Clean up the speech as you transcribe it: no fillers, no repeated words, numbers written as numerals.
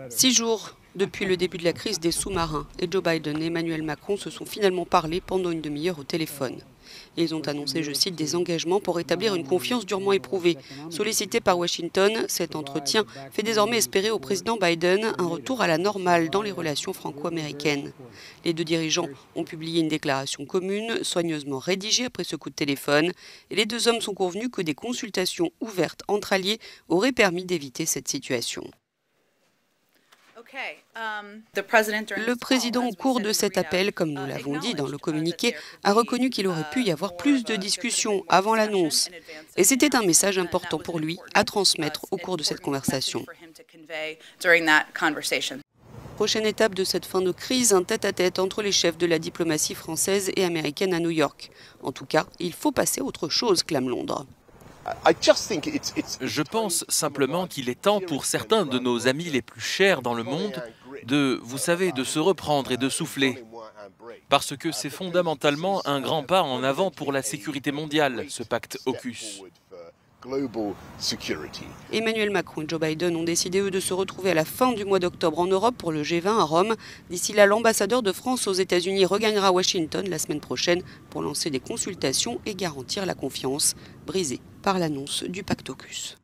6 jours depuis le début de la crise des sous-marins, et Joe Biden et Emmanuel Macron se sont finalement parlé pendant une demi-heure au téléphone. Ils ont annoncé, je cite, des engagements pour rétablir une confiance durement éprouvée. Sollicité par Washington, cet entretien fait désormais espérer au président Biden un retour à la normale dans les relations franco-américaines. Les deux dirigeants ont publié une déclaration commune, soigneusement rédigée après ce coup de téléphone, et les deux hommes sont convenus que des consultations ouvertes entre alliés auraient permis d'éviter cette situation. Le président, au cours de cet appel, comme nous l'avons dit dans le communiqué, a reconnu qu'il aurait pu y avoir plus de discussions avant l'annonce. Et c'était un message important pour lui à transmettre au cours de cette conversation. Prochaine étape de cette fin de crise, un tête-à-tête entre les chefs de la diplomatie française et américaine à New York. En tout cas, il faut passer à autre chose, clame Londres. Je pense simplement qu'il est temps pour certains de nos amis les plus chers dans le monde vous savez, de se reprendre et de souffler. Parce que c'est fondamentalement un grand pas en avant pour la sécurité mondiale, ce pacte AUKUS. Emmanuel Macron et Joe Biden ont décidé, eux, de se retrouver à la fin du mois d'octobre en Europe pour le G20 à Rome. D'ici là, l'ambassadeur de France aux États-Unis regagnera Washington la semaine prochaine pour lancer des consultations et garantir la confiance brisée par l'annonce du pacte AUKUS.